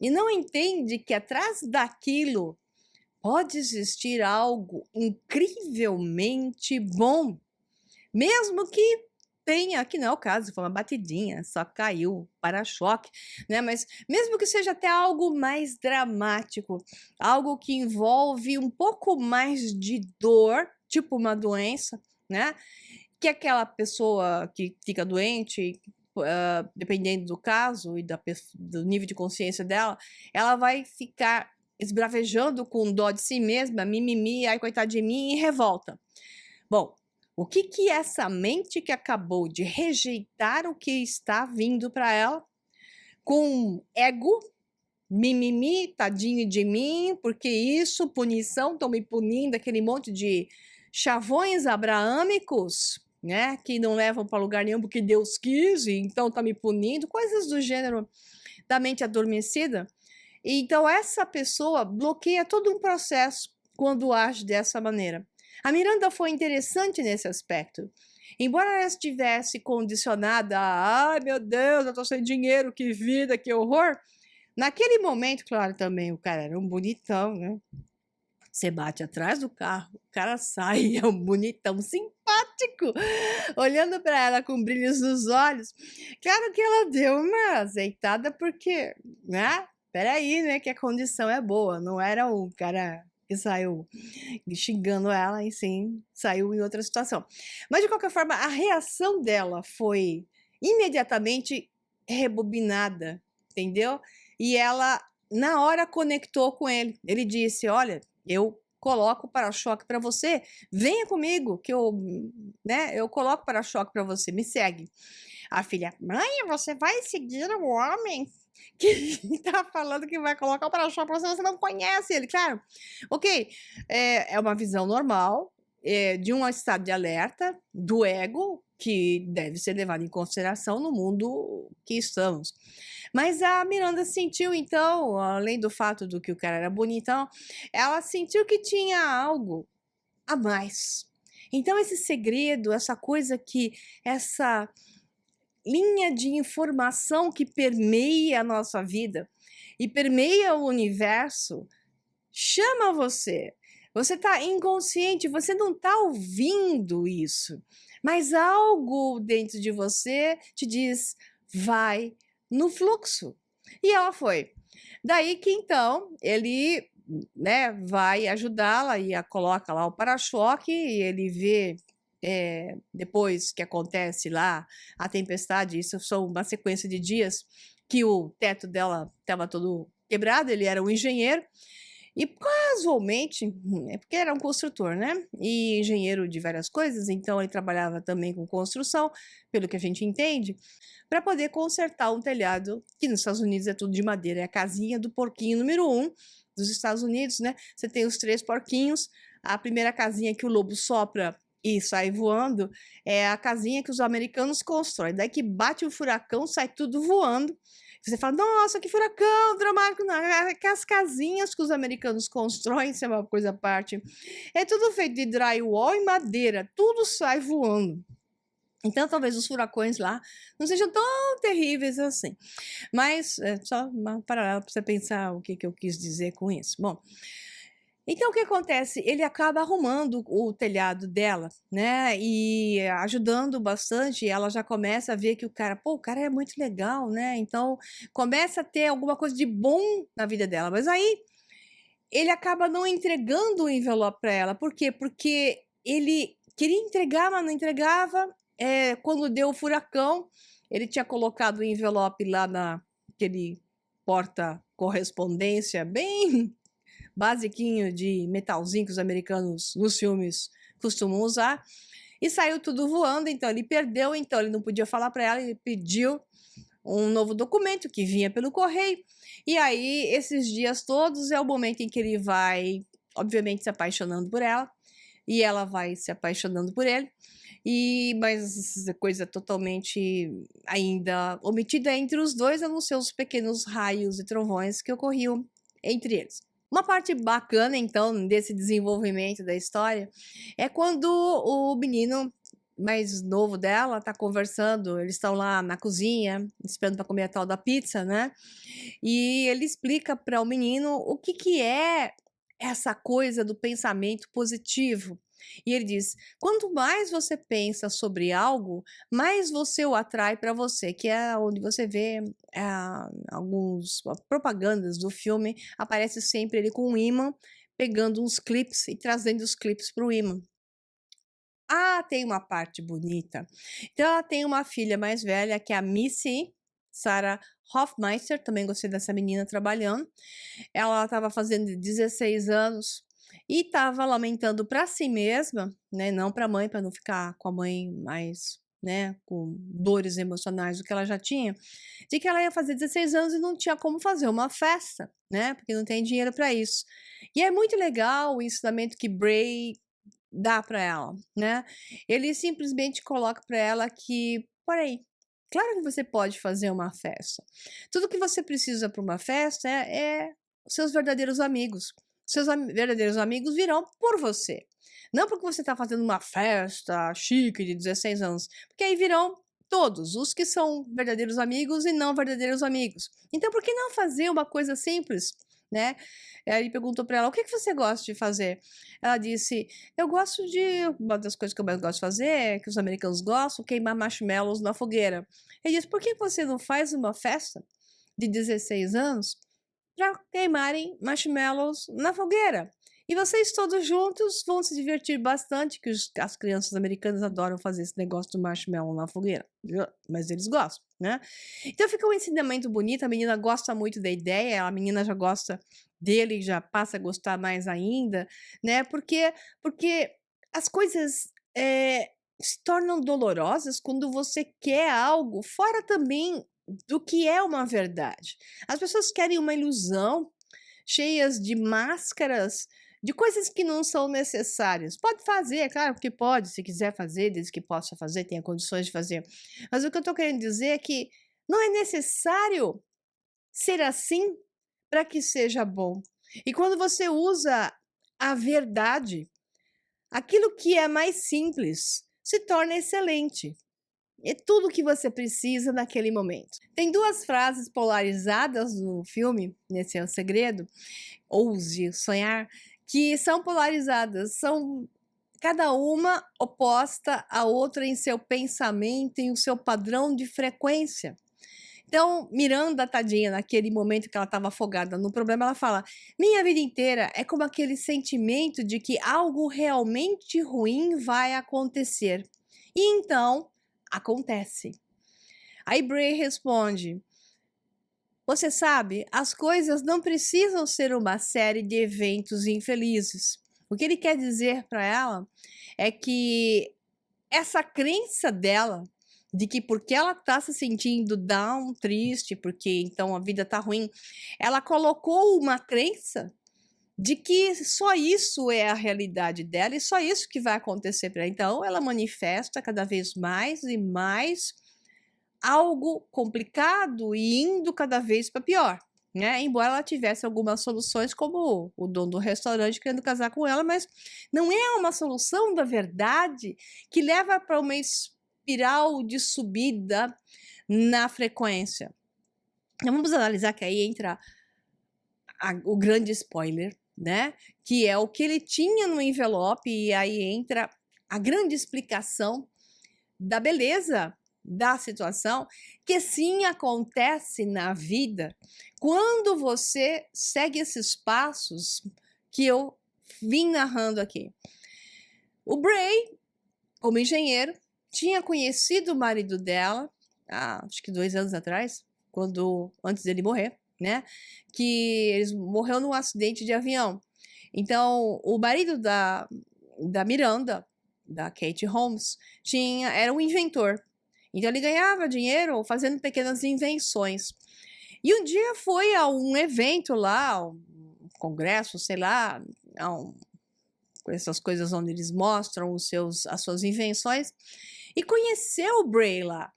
e não entende que atrás daquilo pode existir algo incrivelmente bom, mesmo que tenha, que não é o caso, foi uma batidinha, só caiu para-choque, né? Mas mesmo que seja até algo mais dramático, algo que envolve um pouco mais de dor, tipo uma doença, né? Que aquela pessoa que fica doente, dependendo do caso e do nível de consciência dela, ela vai ficar esbravejando com dó de si mesma, mimimi, ai, coitado de mim, e revolta. Bom, o que essa mente que acabou de rejeitar o que está vindo para ela, com ego, mimimi, tadinho de mim, porque isso, punição, estão me punindo, aquele monte de chavões abraâmicos, né, que não levam para lugar nenhum porque Deus quis, e então está me punindo, coisas do gênero da mente adormecida. Então essa pessoa bloqueia todo um processo quando age dessa maneira. A Miranda foi interessante nesse aspecto. Embora ela estivesse condicionada a, ai meu Deus, eu tô sem dinheiro, que vida, que horror. Naquele momento, claro, também o cara era um bonitão, né? Você bate atrás do carro, o cara sai, é um bonitão simpático, olhando para ela com brilhos nos olhos. Claro que ela deu uma azeitada, porque, né? Peraí, né? Que a condição é boa, não era um cara que saiu xingando ela, e sim, saiu em outra situação. Mas, de qualquer forma, a reação dela foi imediatamente rebobinada, entendeu? E ela, na hora, conectou com ele. Ele disse, olha, eu coloco o para-choque para você, venha comigo, que eu coloco o para-choque para você, me segue. A filha, mãe, você vai seguir o homem que tá falando que vai colocar o para-choque para você, você não conhece ele, claro. Ok, é uma visão normal, de um estado de alerta do ego, que deve ser levado em consideração no mundo que estamos. Mas a Miranda sentiu, então, além do fato do que o cara era bonitão, ela sentiu que tinha algo a mais. Então, esse segredo, essa coisa que, essa linha de informação que permeia a nossa vida e permeia o universo, chama você. Você está inconsciente, você não está ouvindo isso, mas algo dentro de você te diz, vai no fluxo. E ela foi. Daí que então ele, né, vai ajudá-la e a coloca lá o para-choque e ele vê depois que acontece lá a tempestade, isso são uma sequência de dias que o teto dela estava todo quebrado, ele era um engenheiro, e casualmente, é porque era um construtor, né? E engenheiro de várias coisas, então ele trabalhava também com construção, pelo que a gente entende, para poder consertar um telhado, que nos Estados Unidos é tudo de madeira, é a casinha do porquinho número 1 dos Estados Unidos, né? Você tem os 3 porquinhos, a primeira casinha que o lobo sopra e sai voando é a casinha que os americanos constroem. Daí que bate o furacão, sai tudo voando. Você fala, nossa, que furacão dramático. Não, é que as casinhas que os americanos constroem, isso é uma coisa à parte. É tudo feito de drywall e madeira, tudo sai voando. Então, talvez os furacões lá não sejam tão terríveis assim. Mas é só uma paralela para você pensar o que eu quis dizer com isso. Bom, então o que acontece? Ele acaba arrumando o telhado dela, né, e ajudando bastante, e ela já começa a ver que pô, o cara é muito legal, né, então começa a ter alguma coisa de bom na vida dela, mas aí ele acaba não entregando o envelope para ela, por quê? Porque ele queria entregar, mas não entregava, quando deu o furacão, ele tinha colocado o envelope lá naquele porta-correspondência bem basiquinho de metalzinho que os americanos nos filmes costumam usar. e saiu tudo voando, então ele perdeu, então ele não podia falar para ela, ele pediu um novo documento que vinha pelo correio, e aí esses dias todos é o momento em que ele vai, obviamente, se apaixonando por ela, e ela vai se apaixonando por ele, mas coisa totalmente ainda omitida entre os dois, a não ser os pequenos raios e trovões que ocorriam entre eles. Uma parte bacana, então, desse desenvolvimento da história é quando o menino mais novo dela tá conversando, eles estão lá na cozinha, esperando para comer a tal da pizza, né? E ele explica para o menino o que que é essa coisa do pensamento positivo. E ele diz: quanto mais você pensa sobre algo, mais você o atrai para você, que é onde você vê alguns propagandas do filme, aparece sempre ele com um imã, pegando uns clips e trazendo os clips para o imã. Ah, tem uma parte bonita. Então ela tem uma filha mais velha, que é a Missy, Sarah Hofmeister, também gostei dessa menina trabalhando. Ela estava fazendo 16 anos e estava lamentando para si mesma, né, não para a mãe, para não ficar com a mãe mais, né, com dores emocionais do que ela já tinha, de que ela ia fazer 16 anos e não tinha como fazer uma festa, né, porque não tem dinheiro para isso. E é muito legal o ensinamento que Bray dá para ela, né? Ele simplesmente coloca para ela que, por aí, claro que você pode fazer uma festa. Tudo que você precisa para uma festa é os seus verdadeiros amigos. Seus verdadeiros amigos virão por você. Não porque você está fazendo uma festa chique de 16 anos, porque aí virão todos, os que são verdadeiros amigos e não verdadeiros amigos. Então, por que não fazer uma coisa simples, né? Aí ele perguntou para ela: o que que você gosta de fazer? Ela disse: eu gosto de. Uma das coisas que eu mais gosto de fazer, que os americanos gostam, queimar marshmallows na fogueira. Ele disse: por que você não faz uma festa de 16 anos para queimarem marshmallows na fogueira? E vocês todos juntos vão se divertir bastante, que as crianças americanas adoram fazer esse negócio do marshmallow na fogueira. Mas eles gostam, né? Então fica um ensinamento bonito, a menina gosta muito da ideia, a menina já gosta dele, já passa a gostar mais ainda, né? Porque as coisas se tornam dolorosas quando você quer algo fora também do que é uma verdade. As pessoas querem uma ilusão, cheias de máscaras, de coisas que não são necessárias. Pode fazer, é claro que pode, se quiser fazer, desde que possa fazer, tenha condições de fazer. Mas o que eu estou querendo dizer é que não é necessário ser assim para que seja bom. E quando você usa a verdade, aquilo que é mais simples se torna excelente. É tudo o que você precisa naquele momento. Tem duas frases polarizadas no filme, nesse é o segredo, ouse sonhar, que são polarizadas, são cada uma oposta à outra em seu pensamento, em o seu padrão de frequência. Então, Miranda, tadinha, naquele momento que ela estava afogada no problema, ela fala: minha vida inteira é como aquele sentimento de que algo realmente ruim vai acontecer. E então, acontece. Aí Bray responde: você sabe, as coisas não precisam ser uma série de eventos infelizes. O que ele quer dizer para ela é que essa crença dela de que porque ela tá se sentindo down, triste, porque então a vida tá ruim, ela colocou uma crença de que só isso é a realidade dela e só isso que vai acontecer para ela. Então ela manifesta cada vez mais e mais algo complicado e indo cada vez para pior. Né? Embora ela tivesse algumas soluções, como o dono do restaurante querendo casar com ela, mas não é uma solução da verdade que leva para uma espiral de subida na frequência. Então vamos analisar que aí entra o grande spoiler, né? Que é o que ele tinha no envelope, e aí entra a grande explicação da beleza da situação, que sim acontece na vida quando você segue esses passos que eu vim narrando aqui. O Bray, como engenheiro, tinha conhecido o marido dela, acho que 2 anos atrás, antes dele morrer, né? Que eles morreu num acidente de avião. Então, o marido da Miranda da Kate Holmes, era um inventor. Então ele ganhava dinheiro fazendo pequenas invenções. E um dia foi a um evento lá, um congresso, sei lá, essas coisas onde eles mostram as suas invenções, e conheceu o Bray lá.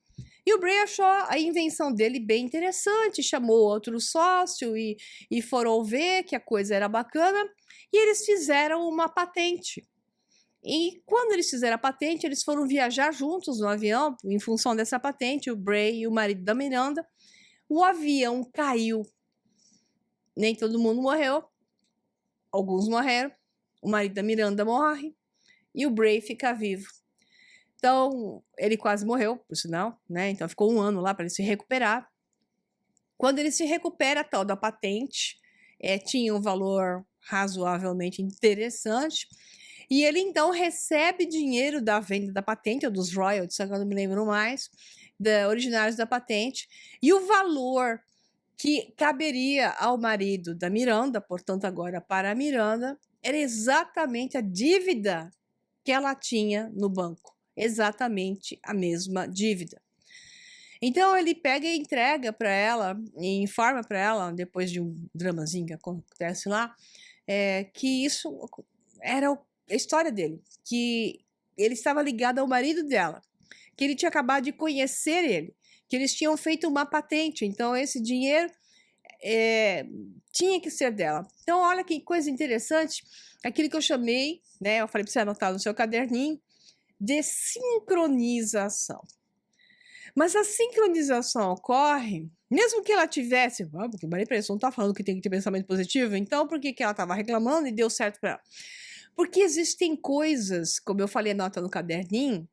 E o Bray achou a invenção dele bem interessante, chamou outro sócio e foram ver que a coisa era bacana, e eles fizeram uma patente. E quando eles fizeram a patente, eles foram viajar juntos no avião, em função dessa patente, o Bray e o marido da Miranda. O avião caiu. Nem todo mundo morreu. Alguns morreram. O marido da Miranda morre. E o Bray fica vivo. Então, ele quase morreu, por sinal, né? Então, ficou um ano lá para ele se recuperar. Quando ele se recupera, a tal da patente tinha um valor razoavelmente interessante. E ele, então, recebe dinheiro da venda da patente, ou dos royalties, agora não me lembro mais, originários da patente, e o valor que caberia ao marido da Miranda, portanto, agora para a Miranda, era exatamente a dívida que ela tinha no banco. Exatamente a mesma dívida. Então, ele pega e entrega para ela, e informa para ela, depois de um dramazinho que acontece lá, que isso era a história dele, que ele estava ligado ao marido dela, que ele tinha acabado de conhecer ele, que eles tinham feito uma patente, então esse dinheiro tinha que ser dela. Então, olha que coisa interessante, aquilo que eu chamei, né, eu falei para você anotar no seu caderninho, de sincronização. Mas a sincronização ocorre, mesmo que ela tivesse, porque Maria Pressão não está falando que tem que ter pensamento positivo, então por que ela estava reclamando e deu certo para ela? Porque existem coisas, como eu falei, anota no caderninho,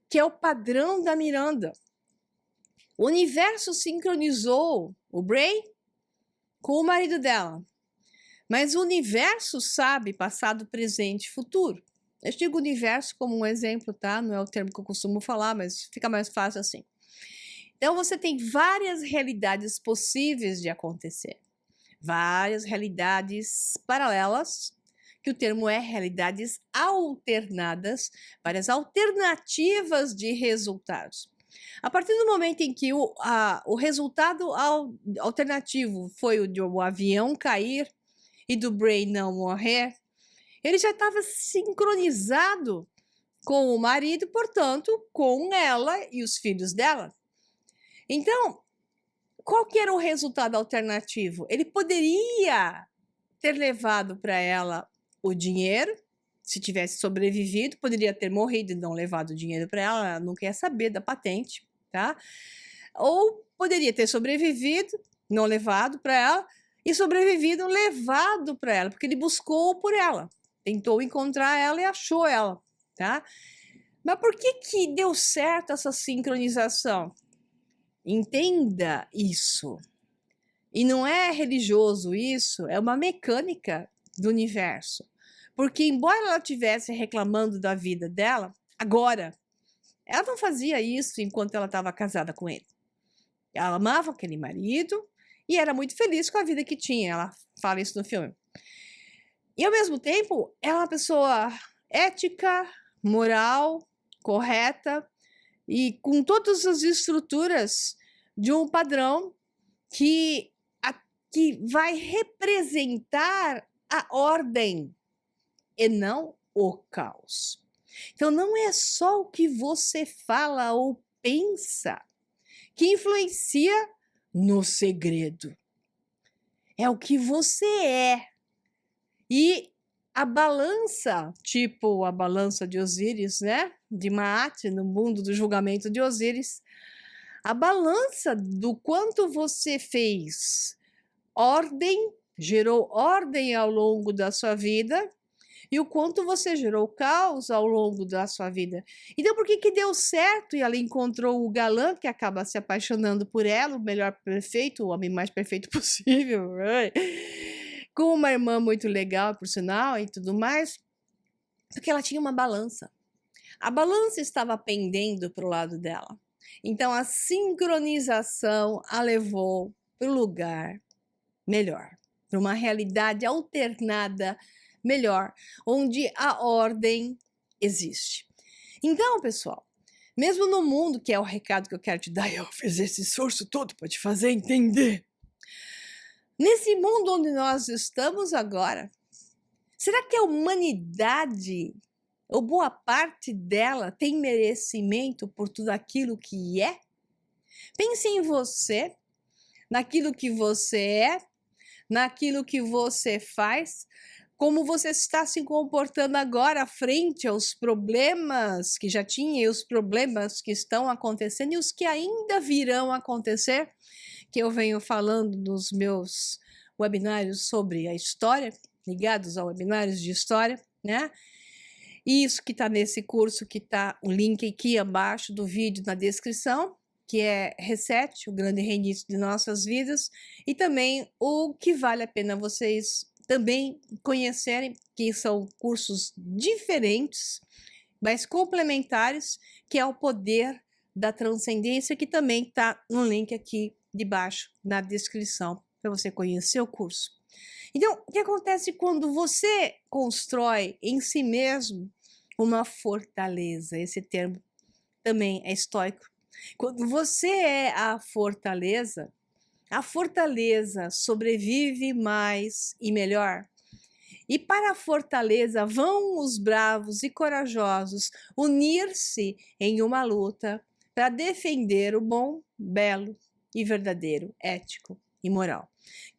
que é o padrão da Miranda. O universo sincronizou o Bray com o marido dela. Mas o universo sabe passado, presente e futuro. Eu digo universo como um exemplo, tá? Não é o termo que eu costumo falar, mas fica mais fácil assim. Então, você tem várias realidades possíveis de acontecer. Várias realidades paralelas, que o termo é realidades alternadas, várias alternativas de resultados. A partir do momento em que o resultado alternativo foi o de o avião cair e do Bray não morrer, ele já estava sincronizado com o marido, portanto, com ela e os filhos dela. Então, qual que era o resultado alternativo? Ele poderia ter levado para ela o dinheiro, se tivesse sobrevivido, poderia ter morrido e não levado o dinheiro para ela, ela não quer saber da patente, tá? Ou poderia ter sobrevivido, não levado para ela, e sobrevivido, levado para ela, porque ele buscou por ela, tentou encontrar ela e achou ela, tá? Mas por que deu certo essa sincronização? Entenda isso. E não é religioso isso, é uma mecânica do universo. Porque, embora ela estivesse reclamando da vida dela, agora, ela não fazia isso enquanto ela estava casada com ele. Ela amava aquele marido e era muito feliz com a vida que tinha. Ela fala isso no filme. E, ao mesmo tempo, ela é uma pessoa ética, moral, correta e com todas as estruturas de um padrão que vai representar a ordem e não o caos. Então, não é só o que você fala ou pensa que influencia no segredo. É o que você é. E a balança, tipo a balança de Osíris, né? De Maat, no mundo do julgamento de Osíris, a balança do quanto você fez ordem, gerou ordem ao longo da sua vida e o quanto você gerou caos ao longo da sua vida. Então, por que deu certo e ela encontrou o galã que acaba se apaixonando por ela, o melhor perfeito, o homem mais perfeito possível, com uma irmã muito legal, por sinal, e tudo mais, porque ela tinha uma balança. A balança estava pendendo para o lado dela. Então, a sincronização a levou para o lugar melhor, para uma realidade alternada melhor, onde a ordem existe. Então, pessoal, mesmo no mundo, que é o recado que eu quero te dar, eu fiz esse esforço todo para te fazer entender. Nesse mundo onde nós estamos agora, será que a humanidade, ou boa parte dela, tem merecimento por tudo aquilo que é? Pense em você, naquilo que você é, naquilo que você faz, como você está se comportando agora frente aos problemas que já tinha e os problemas que estão acontecendo e os que ainda virão acontecer, que eu venho falando nos meus webinários sobre a história, ligados a webinários de história, né? Isso que está nesse curso, que está o link aqui abaixo do vídeo na descrição, que é Reset, o grande reinício de nossas vidas, e também o que vale a pena vocês também conhecerem, que são cursos diferentes, mas complementares, que é o poder da transcendência, que também está no link aqui de baixo na descrição, para você conhecer o curso. Então, o que acontece quando você constrói em si mesmo uma fortaleza? Esse termo também é estoico. Quando você é a fortaleza sobrevive mais e melhor. E para a fortaleza vão os bravos e corajosos unir-se em uma luta para defender o bom, belo e verdadeiro, ético e moral.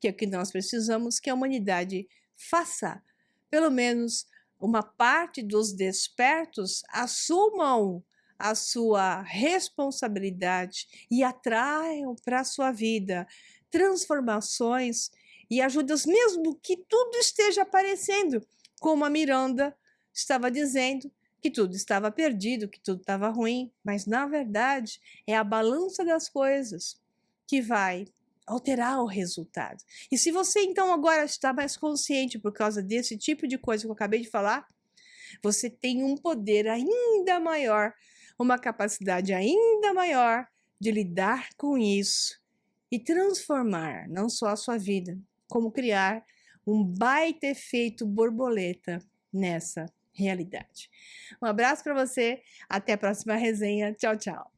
Que é o que nós precisamos que a humanidade faça. Pelo menos uma parte dos despertos assumam a sua responsabilidade e atraiam para a sua vida transformações e ajudas, mesmo que tudo esteja aparecendo, como a Miranda estava dizendo, que tudo estava perdido, que tudo estava ruim, mas na verdade é a balança das coisas que vai alterar o resultado. E se você então agora está mais consciente por causa desse tipo de coisa que eu acabei de falar, você tem um poder ainda maior, uma capacidade ainda maior de lidar com isso e transformar não só a sua vida, como criar um baita efeito borboleta nessa realidade. Um abraço para você, até a próxima resenha. Tchau, tchau.